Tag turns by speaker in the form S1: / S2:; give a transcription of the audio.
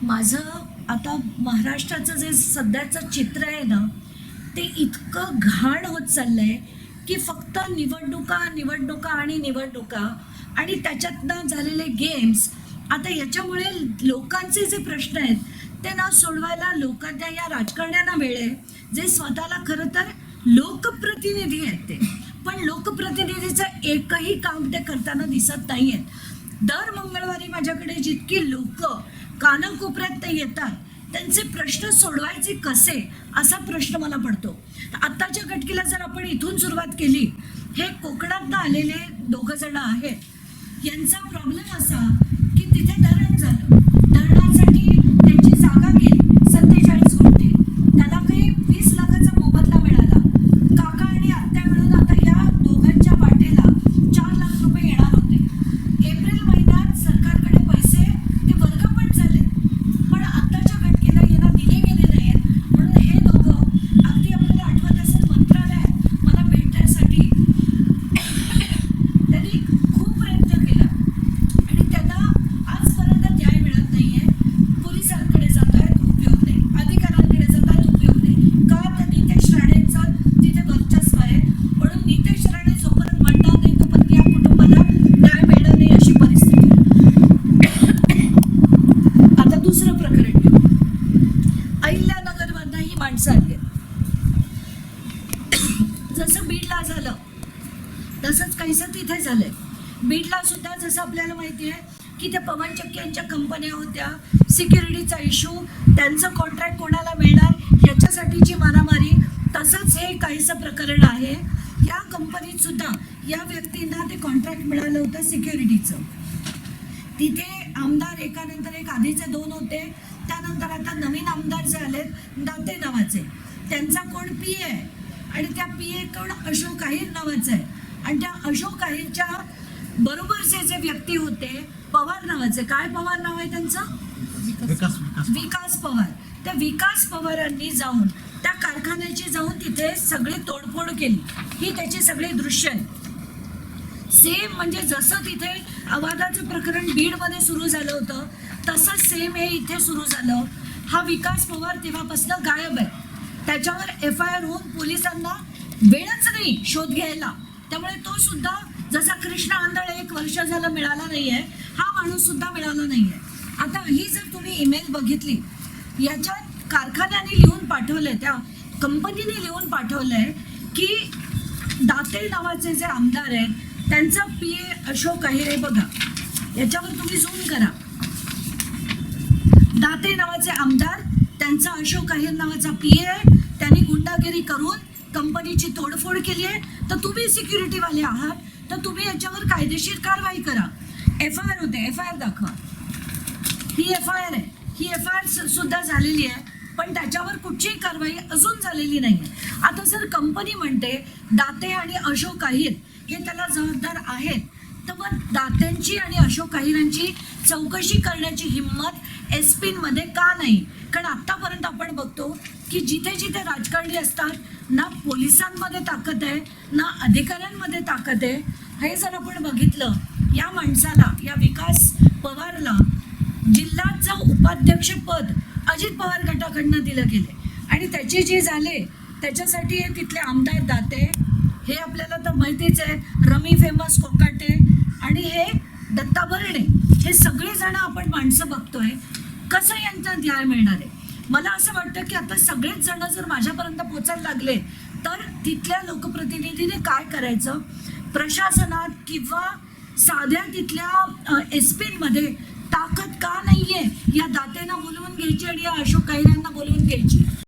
S1: माझं आता महाराष्ट्राचं जे सध्याचं चित्र आहे ना, ते इतकं घाण होत चाललंय की फक्त निवडणुका निवडणुका आणि निवडणुका आणि त्याच्यातनं झालेले गेम्स. आता याच्यामुळे लोकांचे जे प्रश्न आहेत ते ना सोडवायला लोकांना, या राजकारण्यांना वेळ आहे, जे स्वतःला खरं तर लोकप्रतिनिधी आहेत ते, पण लोकप्रतिनिधीचं एकही काम ते करताना दिसत नाही आहेत. दर मंगळवारी माझ्याकडे जितकी लोक कानाकोपऱ्यात ते येतात, त्यांचे प्रश्न सोडवायचे कसे असा प्रश्न मला पडतो. आत्ताच्या घटकेला जर आपण इथून सुरुवात केली, हे कोकणातनं आलेले 2 जण आहेत. यांचा प्रॉब्लेम असा की तिथे धरण झालं, धरणासाठी त्यांची जागा गेली 47 कोटी, त्याला काही 20 लाखाचा मोबदला मिळाला. काका आणि आत्या मिळून आता या दोघांच्या वाटेला 4 लाख रुपये येणार होते. एप्रिल महिन्यात सरकारकडे पैसे ते वर्ग पण झाले, पण आत्ताच्या घटकेला यांना दिले गेले नाहीत. म्हणून हे दोघं, अगदी आपल्याला आठवत असेल मंत्रालयात मला भेटण्यासाठी त्यांनी खूप प्रयत्न केला आणि त्यांना आजपर्यंत न्याय मिळत नाहीये. पोलिसांकडे जात आहेत, उपयोग नाही. अधिकाऱ्यांकडे जात आहेत, उपयोग नाही. का तर नितेश राणेंचं तिथे वर्चस्व आहे, म्हणून नितेश राणे जोपर्यंत म्हणणार नाही तोपर्यंत या कुटुंबाला न्याय मिळणार नाही, अशी परिस्थिती. आता दुसरं प्रकरण घेऊ. अहिल्यानगरमधनं ही माणसं आली आहेत. जसं बीडला झालं तसंच काहीसं तिथे झालंय. बीडला सुद्धा जसं आपल्याला माहिती आहे की त्या पवन चक्की यांच्या कंपन्या होत्या, सिक्युरिटीचा इश्यू, त्यांचं कॉन्ट्रॅक्ट कोणाला मिळणार याच्यासाठीची मारामारी. तसंच हे काहीसं प्रकरण आहे. या कंपनीत सुद्धा या व्यक्तींना ते कॉन्ट्रॅक्ट मिळालं होतं सिक्युरिटीचं. तिथे आमदार एकानंतर एक, आधीचे 2 होते, त्यानंतर आता नवीन आमदार जे आलेत दाते नावाचे, त्यांचा कोण पी आहे आणि त्या पी ए कोण अशोक आहीर नावाचं आहे. आणि त्या अशोक आहीरच्या बरोबरचे जे व्यक्ती होते पवार नावाचे, काय पवार नाव आहे त्यांचं, विकास पवार. त्या विकास पवारांनी जाऊन त्या कारखान्याची जाऊन तिथे सगळी तोडफोड केली. ही त्याची सगळी दृश्य आहेत. सेम म्हणजे जसं तिथे अवादाचं प्रकरण बीडमध्ये सुरू झालं होतं तसंच सेम हे इथे सुरू झालं. हा विकास पवार तेव्हापासून गायब आहे. त्याच्यावर FIR होऊन पोलिसांना वेळच नाही शोध घ्यायला. त्यामुळे तो सुद्धा, जसा कृष्ण आंधळे 1 वर्ष झालं मिळाला नाहीये, हा माणूस सुद्धा मिळाला नाहीये. आता ही जर तुम्ही ईमेल बघितली, याच्यात कारखान्याने लिहून पाठवलंय, त्या कंपनीने लिहून पाठवलंय की दाते नावाचे जे आमदार आहेत त्यांचा PA अशोक आहीर आहे. बघा, याच्यावर तुम्ही झूम करा. दाते नावाचे आमदार, त्यांचा अशोक आहीर नावाचा PA आहे. त्यांनी गुंडागिरी करून कंपनीची तोडफोड केली आहे. तर तुम्ही सिक्युरिटीवाले आहात, तर तुम्ही याच्यावर कायदेशीर कारवाई करा. FIR होते, FIR दाखवा. ही FIR आहे. ही FIR सुद्धा झालेली आहे, पण त्याच्यावर कुठचीही कारवाई अजून झालेली नाही आहे. आता जर कंपनी म्हणते दाते आणि अशोक आहीर हे त्याला जबाबदार आहेत, तर मग दात्यांची आणि अशोक आहीरांची चौकशी करण्याची हिंमत SP-मध्ये का नाही? कारण आत्तापर्यंत आपण बघतो की जिथे जिथे राजकारणी असतात, ना पोलिसांमध्ये ताकद आहे ना अधिकाऱ्यांमध्ये ताकद आहे. हे जर आपण बघितलं, या माणसाला, या विकास पवारला जिल्ह्याचं उपाध्यक्षपद अजित पवार गटाकडनं दिलं गेले आणि त्याचे जे झाले त्याच्यासाठी हे तिथले आमदार दाते, हे आपल्याला तर माहितीच आहे, रमी फेमस कोकाटे आणि हे दत्ता भरणे, हे सगळेजण आपण माणसं बघतोय. कसं यांचा न्याय मिळणार आहे? मला असं वाटतं की आता सगळेच जण जर माझ्यापर्यंत पोचायला लागले तर तिथल्या लोकप्रतिनिधीने काय करायचं? प्रशासनात किंवा साध्या तिथल्या SP-मध्ये ताकद का नाहीये? या दात्यांना बोलवून घ्यायची आणि या अशोक आहीरांना बोलवून घ्यायची.